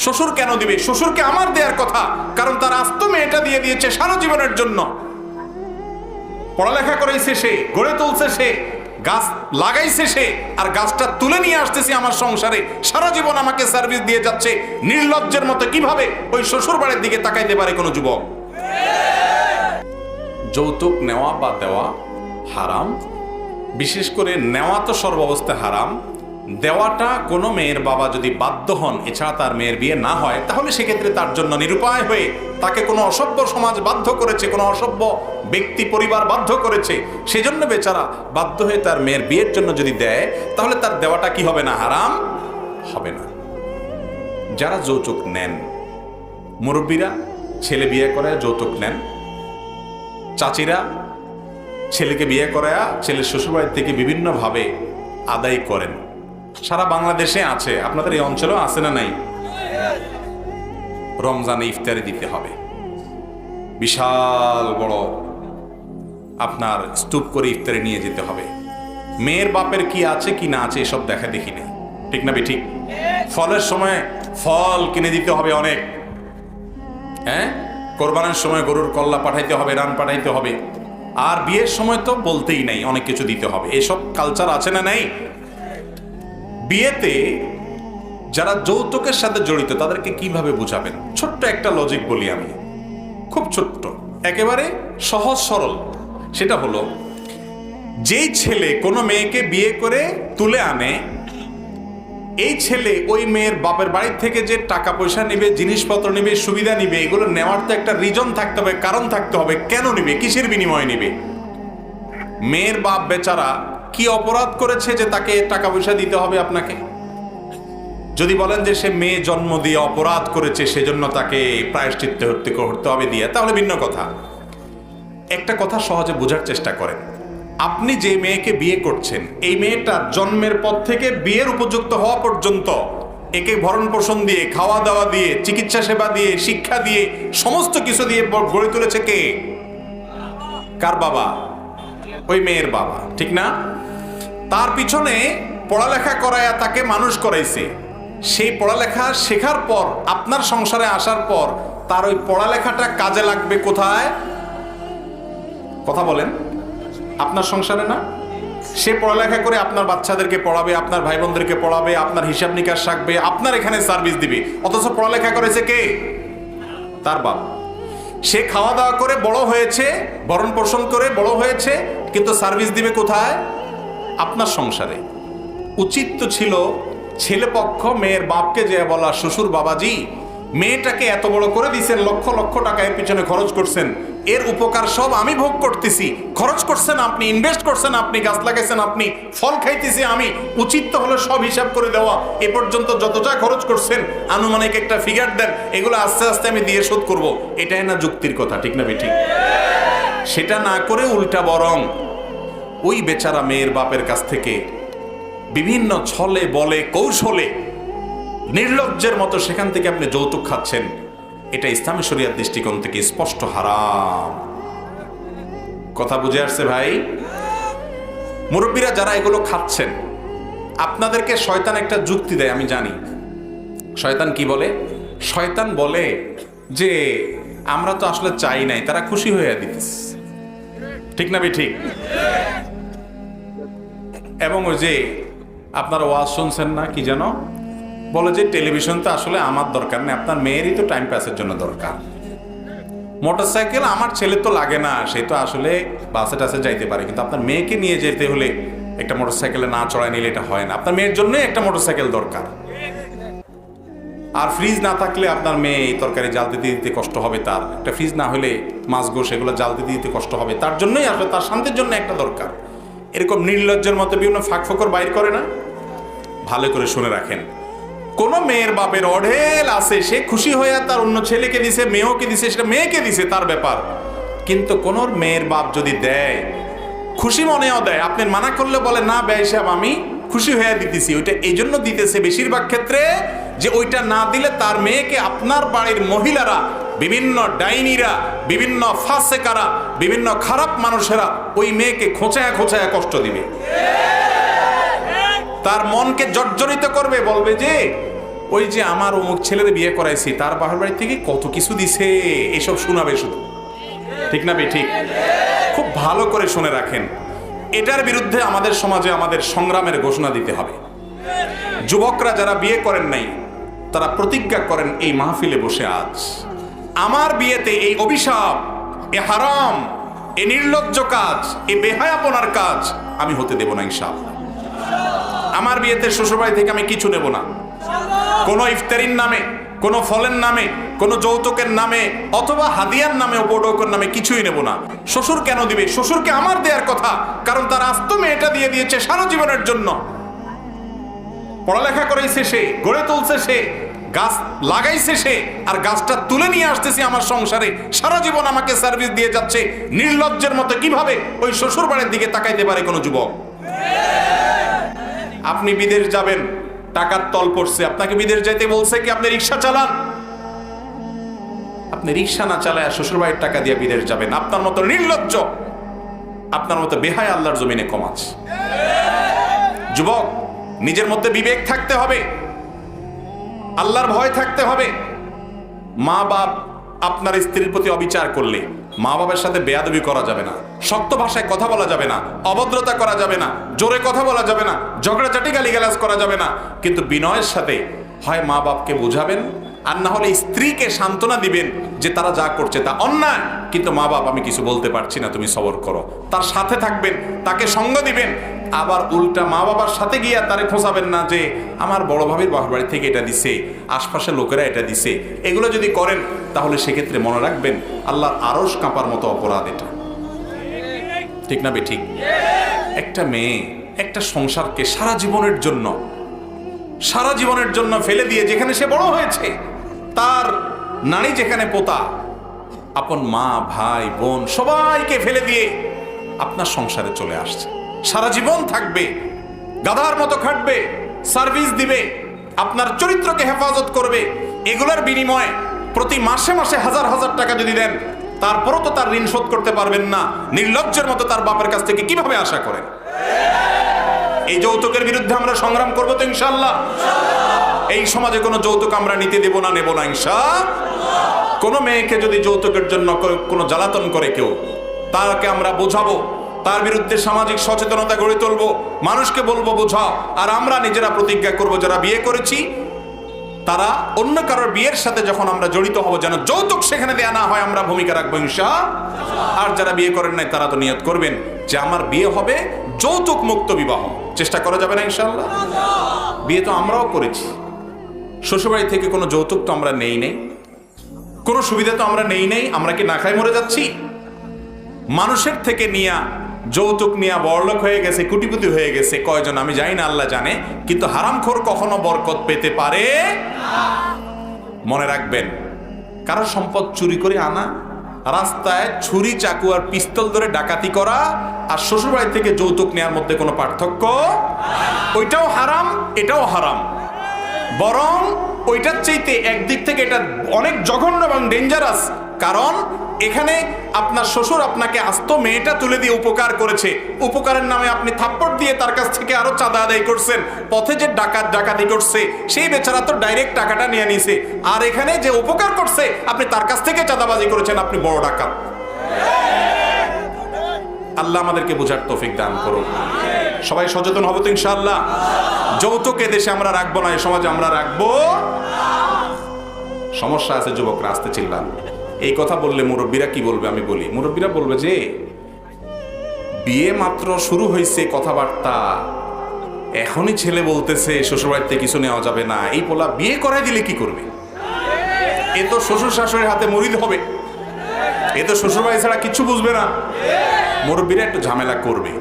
শ্বশুর কেন দিবে? শ্বশুরকে আমার দেওয়ার কথা, কারণ তার আস্ত মেয়েটা দিয়ে দিয়েছে সারা জীবনের জন্য। পড়ালেখা করাইছে সে, গড়ে তুলছে সে, গাছ লাগাইছে সে, আর গাছটা তুলে নিয়ে আসতেছি আমার সংসারে, সারা জীবন আমাকে সার্ভিস দিয়ে যাচ্ছে। নির্লজ্জের মতো কিভাবে ওই শ্বশুর বাড়ির দিকে তাকাইতে পারে কোনো যুবক? যৌতুক নেওয়া বা দেওয়া হারাম। বিশেষ করে নেওয়া তো সর্বাবস্থায় হারাম। দেওয়াটা কোনো মেয়ের বাবা যদি বাধ্য হন, এছাড়া তার মেয়ের বিয়ে না হয়, তাহলে সেক্ষেত্রে তার জন্য নিরুপায় হয়ে তাকে কোনো অসভ্য সমাজ বাধ্য করেছে, কোনো অসভ্য ব্যক্তি পরিবার বাধ্য করেছে, সেজন্য বেচারা বাধ্য হয়ে তার মেয়ের বিয়ের জন্য যদি দেয়, তাহলে তার দেওয়াটা কি হবে না? হারাম হবে না। যারা যৌতুক নেন, মুরব্বীরা ছেলে বিয়ে করে যৌতুক নেন, চাচিরা ছেলেকে বিয়ে করায়া ছেলের শ্বশুরবাড়ির থেকে বিভিন্নভাবে আদায় করেন। সারা বাংলাদেশে আছে, আপনাদের এই অঞ্চলেও আছে না নাই? রমজানে ইফতারি দিতে হবে, বিশাল বড় আপনার স্তূপ করে ইফতারি নিয়ে যেতে হবে। মেয়ের বাপের কি আছে কি না আছে এসব দেখা দেখি নেই, ঠিক না বেঠিক? ফলের সময় ফল কিনে দিতে হবে অনেক, হ্যাঁ, কোরবানের সময় গরুর কল্লা পাঠাইতে হবে, রান পাঠাইতে হবে, আর বিয়ের সময় তো বলতেই নাই, অনেক কিছু দিতে হবে। এসব কালচার আছে না নাই? বিয়েতে যারা যৌতুকের সাথে জড়িত তাদেরকে কিভাবে বুঝাবেন? ছোট্ট একটা লজিক বলি আমি, খুব ছোট্ট, একেবারে সহজ সরল। সেটা হলো, যেই ছেলে কোনো মেয়েকে বিয়ে করে তুলে আনে, এই ছেলে ওই মেয়ের বাপের বাড়ি থেকে যে টাকা পয়সা নিবে, জিনিসপত্র নিবে, সুবিধা নিবে, এগুলো নেওয়ার তো একটা রিজন থাকতে হবে, কারণ থাকতে হবে। কেন নিবে? কিসের বিনিময়ে নিবে? মেয়ের বাপ বেচারা কি অপরাধ করেছে যে তাকে টাকা পয়সা দিতে হবে আপনাকে? যদি বলেন যে সে মেয়ে জন্ম দিয়ে অপরাধ করেছে, সেজন্য তাকে প্রায়শ্চিত্ত করতে হবে দিয়ে, তাহলে ভিন্ন কথা। একটা কথা সহজে বোঝার চেষ্টা করেন। আপনি যে মেয়েকে বিয়ে করছেন, এই মেয়েটা জন্মের পর থেকে বিয়ের উপযুক্ত হওয়া পর্যন্ত একে ভরণ পোষণ দিয়ে, খাওয়া দাওয়া দিয়ে, চিকিৎসা সেবা দিয়ে, শিক্ষা দিয়ে, সমস্ত কিছু দিয়ে গড়ে তুলেছে কে? কার বাবা? ওই মেয়ের বাবা, ঠিক না? তার পিছনে পড়ালেখা করায়া তাকে মানুষ করাইছে। সেই পড়ালেখা শেখার পর, আপনার সংসারে আসার পর, তার ওই পড়ালেখাটা কাজে লাগবে কোথায়? কথা বলেন, আপনার সংসারে না? সে পড়ালেখা করে আপনার বাচ্চাদেরকে পড়াবে, আপনার ভাই বোনদেরকে পড়াবে, আপনার হিসাব নিকাশ রাখবে, আপনার এখানে সার্ভিস দিবে। অথচ পড়ালেখা করেছে কে? তার বাপ। সে খাওয়া দাওয়া করে বড় হয়েছে, ভরণ পোষণ করে বড় হয়েছে, কিন্তু সার্ভিস দিবে কোথায়? আপনার সংসারে। উচিত তো ছিল ছেলে পক্ষ মেয়ের বাপকে যে বলা, শ্বশুর বাবাজি, মেয়েটাকে এত বড় করে দিয়েছেন, লক্ষ লক্ষ টাকা এর পিছনে খরচ করছেন, এর উপকার সব আমি ভোগ করতেছি, খরচ করছেন আপনি, ইনভেস্ট করছেন আপনি, গাছ লাগাইছেন আপনি, ফল খাইতেছি আমি। উচিত তো হলো সব হিসাব করে দেওয়া, এ পর্যন্ত যত যা খরচ করছেন আনুমানিক একটা ফিগার দেন, এগুলো আস্তে আস্তে আমি দিয়ে শোধ করব। এটাই না যুক্তির কথা, ঠিক না বেঠিক? সেটা না করে উল্টা বরং ওই বেচারা মেয়ের বাপের কাছ থেকে বিভিন্ন ছলে বলে কৌশলে নির্লজ্জের মতো সেখান থেকে আপনি যৌতুক খাচ্ছেন। এটা ইসলামী শরিয়ার দৃষ্টিকোণ থেকে স্পষ্ট হারাম। কথা বুঝে আসছে ভাই? মুরব্বীরা যারা এগুলো খাচ্ছেন, আপনাদেরকে শয়তান একটা যুক্তি দেয়, আমি জানি। শয়তান কি বলে? শয়তান বলে যে আমরা তো আসলে চাই নাই, তারা খুশি হয়ে দিতেছে, ঠিক না ঠিক? এবং ওই যে আপনারা ওয়াজ শুনছেন না, কি যেন বলে যে টেলিভিশন তো আসলে আমার দরকার নেই, আপনার মেয়েরই তো টাইম পাসের জন্য দরকার। মোটরসাইকেল আমার ছেলে তো লাগে না, সে তো আসলে বাসে টাসে যাইতে পারে, কিন্তু আপনার মেয়েকে নিয়ে যেতে হলে একটা মোটরসাইকেলে না চড়ায় নিলে এটা হয় না। আপনার মেয়ের জন্যই একটা মোটরসাইকেল দরকার। আর ফ্রিজ না থাকলে আপনার মেয়ে তরকারি জাল দিতে দিতে কষ্ট হবে, তার একটা ফ্রিজ না হলে মাছ গোশ এগুলো জাল দিতে দিতে কষ্ট হবে, তার জন্যই আসলে তার শান্তির জন্য একটা দরকার। এরকম নির্লজ্জের মতো বিভিন্ন ফাঁক ফোকর বাইর করে না? ভালো করে শুনে রাখেন, কোন মেয়ের বাপের অঢেল আছে, সে খুশি হয়ে তার অন্য ছেলেকে দিছে, মেয়েকে দিছে, সেটা মেয়েকে দিছে, তার ব্যাপার। কিন্তু কোন মেয়ের বাপ যদি দেয়, খুশি মনেও দেয়, আপনি মানা করলে বলে না ব্যয় সাহেব আমি খুশি হয়ে দিতেছি, ওইটা এই জন্য দিতেছে বেশিরভাগ ক্ষেত্রে যে ওইটা না দিলে তার মেয়েকে আপনার বাড়ির মহিলারা, বিভিন্ন ডাইনিরা, বিভিন্ন ফাসেকারা, বিভিন্ন খারাপ মানুষেরা ওই মেয়েকে খোঁচায়া খোঁচায়া কষ্ট দিবে, তার মনকে জর্জরিত করবে, বলবে যে ওই যে আমার অমুক ছেলের বিয়ে করাইছি, তার বাবার বাড়ি থেকে কত কিছু দিছে, এসব শোনাবে শুধু। ঠিক না বে ঠিক? খুব ভালো করে শুনে রাখেন, এটার বিরুদ্ধে আমাদের সমাজে আমাদের সংগ্রামের ঘোষণা দিতে হবে। যুবকরা যারা বিয়ে করেন নাই তারা প্রতিজ্ঞা করেন এই মাহফিলে বসে, আজ আমার বিয়েতে এই অভিশাপ, এ হারাম, এ নির্লজ্জ কাজ, এ বেহায়াপনার কাজ আমি হতে দেব না ইনশাআল্লাহ। আমার বিয়েতে শ্বশুরবাড়ি থেকে আমি কিছু নেব না, কোনো ইফতারির নামে, কোনো ফলের নামে, কোনো যৌতুকের নামে অথবা হাদিয়ার নামে, উপঢৌকন নামে কিছুই নেব না। শ্বশুর কেন দিবে? শ্বশুরকে আমার দেওয়ার কথা, কারণ তার আস্ত মেয়েটা দিয়ে দিয়েছে সারা জীবনের জন্য। পড়ালেখা করাইছে সে, গড়ে তুলছে সে, গাছ লাগাইছে সে, আর গাছটা তুলে নিয়ে আসতেছি আমার সংসারে, সারা জীবন আমাকে সার্ভিস দিয়ে যাচ্ছে। নির্লজ্জের মতো কিভাবে ওই শ্বশুর বাড়ির দিকে তাকাইতে পারে কোনো যুবক? আপনি বিদেশ যাবেন, টাকার তল পড়ছে, আপনাকে বিদেশ যাইতে বলছে কি আপনি রিক্সা চালান? আপনি রিক্সা না চালায় শ্বশুর বাড়ির টাকা দিয়ে বিদেশ যাবেন? আপনার মতো নির্লজ্জ, আপনার মতো বেহায়া আল্লাহর জমিনে কম আছে। যুবক, নিজের মধ্যে বিবেক থাকতে হবে, আল্লাহর ভয় থাকতে হবে। মা বাপ আপনার স্ত্রীর প্রতি অবিচার করলে মা বাবার সাথে বেয়াদবি করা যাবে না, শক্ত ভাষায় কথা বলা যাবে না, অভদ্রতা করা যাবে না, জোরে কথা বলা যাবে না, ঝগড়াঝাটি গালিগালাজ করা যাবে না। কিন্তু বিনয়ের সাথে হয় মা বাপকে বোঝাবেন, আর না হলে স্ত্রীকে সান্ত্বনা দিবেন যে তারা যা করছে তা অন্যায়, কিন্তু মা বাপ আমি কিছু বলতে পারছি না, তুমি সবর করো। তার সাথে থাকবেন, তাকে সঙ্গ দিবেন। আবার উল্টা মা বাবার সাথে গিয়ে তারে খোঁচাবেন না যে আমার বড় ভাবির বাবার বাড়ি থেকে এটা দিছে, আশপাশের লোকেরা এটা দিছে। এগুলো যদি করেন তাহলে সেক্ষেত্রে মনে রাখবেন আল্লাহর আরশ কাঁপার মতো অপরাধ এটা। ঠিক না বে ঠিক? একটা মেয়ে একটা সংসারকে সারা জীবনের জন্য ফেলে দিয়ে যেখানে সে বড় হয়েছে, তার নানি যেখানে পোতা, আপন মা ভাই বোন সবাইকে ফেলে দিয়ে আপনার সংসারে চলে আসছে, সারা জীবন থাকবে, গাধার মতো খাটবে, সার্ভিস দিবে, আপনার চরিত্রকে হেফাজত করবে। এগুলোর বিনিময়ে প্রতি মাসে মাসে হাজার হাজার টাকা যদি দেন, তারপরও তো তার ঋণ শোধ করতে পারবেন না। নির্লজ্জের মতো তার বাপের কাছ থেকে কিভাবে আশা করেন? এই যৌতুকের বিরুদ্ধে আমরা সংগ্রাম করবো তো ইনশাআল্লাহ। এই সমাজে কোনো যৌতুক আমরা নিতে দেব না, নেব না ইনশাআল্লাহ। কোনো মেয়েকে যদি যৌতুকের জন্য কোনো জ্বালাতন করে কেউ, তাকে আমরা বোঝাবো, তার বিরুদ্ধে সামাজিক সচেতনতা গড়ে তুলবো, মানুষকে বলবো বোঝাও। আর আমরা নিজেরা প্রতিজ্ঞা করব, যারা বিয়ে করেছি তারা অন্য কারোর বিয়ের সাথে যখন আমরা জড়িত হব যেন যৌতুক সেখানে দেয়া না হয়, আমরা ভূমিকা রাখবো ইনশাআল্লাহ। আর যারা বিয়ে করেন নাই তারা তো নিয়ত করবেন যে আমার বিয়ে হবে যৌতুক মুক্ত বিবাহ। চেষ্টা করা যাবে না ইনশাআল্লাহ? বিয়ে তো আমরাও করেছি, শ্বশুরবাড়ি থেকে কোনো যৌতুক তো আমরা নেই নেই, কোনো সুবিধা তো আমরা নেই নেই। আমরা কি না খাই মরে যাচ্ছি? মানুষের থেকে নিয়া যৌতুক নিয়া বড়লোক হয়ে গেছে, কোটিপতি হয়ে গেছে কয়জন আমি জানি না, আল্লাহ জানে। কিন্তু হারামখোর কখনো বরকত পেতে পারে না। মনে রাখবেন, কারো সম্পদ চুরি করে আনা, রাস্তায় ছুরি চাকু আর পিস্তল ধরে ডাকাতি করা আর শ্বশুরবাড়ি থেকে যৌতুক নেওয়ার মধ্যে কোনো পার্থক্য? ওইটাও হারাম, এটাও হারাম। বরং ওইটার চাইতে একদিক থেকে এটা অনেক জঘন্য এবং ডেঞ্জারাস। কারণ এখানে আপনার শ্বশুর আপনাকে আস্ত মেয়েটা তুলে দিয়ে উপকার করেছে, উপকারের নামে আপনি থাপ্পড় দিয়ে তার কাছ থেকে আরো চাঁদা আদায় করছেন। পথে যে ডাকাতি করছে সেই বেচারা তো ডাইরেক্ট টাকাটা নিয়ে নিছে, আর এখানে যে উপকার করছে আপনি তার কাছ থেকে চাঁদাবাজি করেছেন, আপনি বড় ডাকাত। আল্লাহ আমাদেরকে বোঝার তৌফিক দান করুন। সবাই সচেতন হবো তো ইনশাআল্লাহ। যৌতুক এদেশে আমরা রাখবো না, এই সমাজে আমরা রাখবো। সমস্যা আছে যুবকরা, আসতে চিল্লান। এই কথা বললে মুরব্বীরা কি বলবে? আমি বলি, মুরব্বীরা বলবে যে বিয়ে মাত্র শুরু হয়েছে, কথাবার্তা এখনই ছেলে বলতেছে শ্বশুরবাড়িতে কিছু নেওয়া যাবে না, এই পোলা বিয়ে করাই দিলে কি করবে? এ তো শ্বশুর শাশুড়ির হাতে মুরিদ হবে, এ তো শ্বশুরবাড়ি ছাড়া কিছু বুঝবে না। মুরব্বীরা একটু ঝামেলা করবে,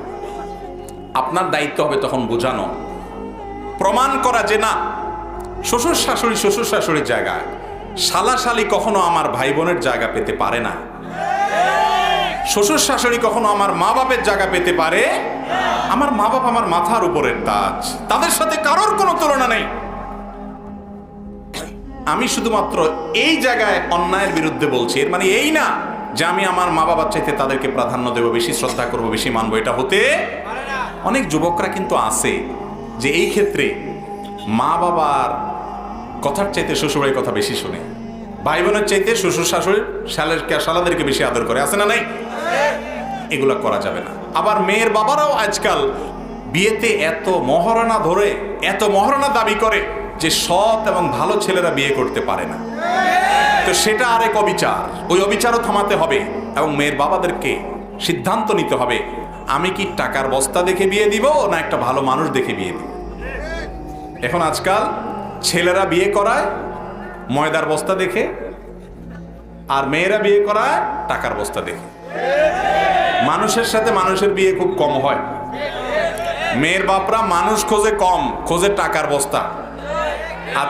আপনার দায়িত্ব হবে তখন বোঝানো, প্রমাণ করা যে না, শ্বশুর শাশুড়ির জায়গায় শালা শালি কখনো আমার ভাই বোনের জায়গা পেতে পারে না, শ্বশুর শাশুড়ি কখনো আমার মা বাপের জায়গা পেতে পারে। আমার মা বাপ আমার মাথার উপরের তাজ, তাদের সাথে কারোর কোনো তুলনা নেই। আমি শুধুমাত্র এই জায়গায় অন্যায়ের বিরুদ্ধে বলছি, এর মানে এই না যে আমি আমার মা বাবার চাইতে তাদেরকে প্রাধান্য দেব, বেশি শ্রদ্ধা করব, বেশি মানবো। এটা হতে অনেক যুবকরা কিন্তু আছে যে এই ক্ষেত্রে মা বাবার কথার চাইতে শ্বশুরের কথা বেশি শুনে, ভাই বোনের চাইতে শ্বশুর শাশুড়ি শালাদেরকে বেশি আদর করে, আছে না নাই? এগুলা করা যাবে না। আবার মেয়ের বাবারাও আজকাল বিয়েতে এত মহারণা ধরে, এত মহারণা দাবি করে যে সৎ এবং ভালো ছেলেরা বিয়ে করতে পারে না। তো সেটা আরেক অবিচার, ওই অবিচারও থামাতে হবে এবং মেয়ের বাবাদেরকে সিদ্ধান্ত নিতে হবে, আমি কি টাকার বস্তা দেখে বিয়ে দিব না একটা ভালো মানুষ দেখে বিয়ে দিব। এখন আজকাল ছেলেরা বিয়ে করায় ময়দার বস্তা দেখে, আর মেয়েরা বিয়ে করায় টাকার বস্তা দেখে। মানুষের সাথে মানুষের বিয়ে খুব কম হয়। মেয়ের বাপরা মানুষ খোঁজে কম, খোঁজে টাকার বস্তা। আর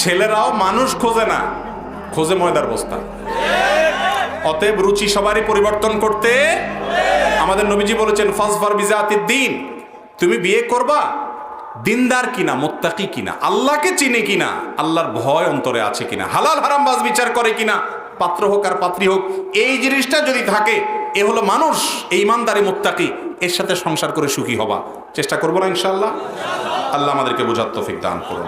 ছেলেরাও মানুষ খোঁজে না, খোঁজে ময়দার বস্তা। অতএব রুচি সবারই পরিবর্তন করতে। আমাদের নবীজি বলেছেন ফাসফার বিজাতিদ দ্বীন, তুমি বিয়ে করবা দিনদার কিনা, মুত্তাকি কিনা, আল্লাহকে চিনে কিনা, আল্লাহর ভয় অন্তরে আছে কিনা, হালাল হারাম বাজ বিচার করে কিনা, পাত্র হোক আর পাত্রী হোক, এই জিনিসটা যদি থাকে, এ হলো মানুষ, এই ইমানদারি মুত্তাকি, এর সাথে সংসার করে সুখী হবা। চেষ্টা করবো না ইনশাআল্লাহ? আল্লাহ আমাদেরকে বোঝার তৌফিক দান করুন।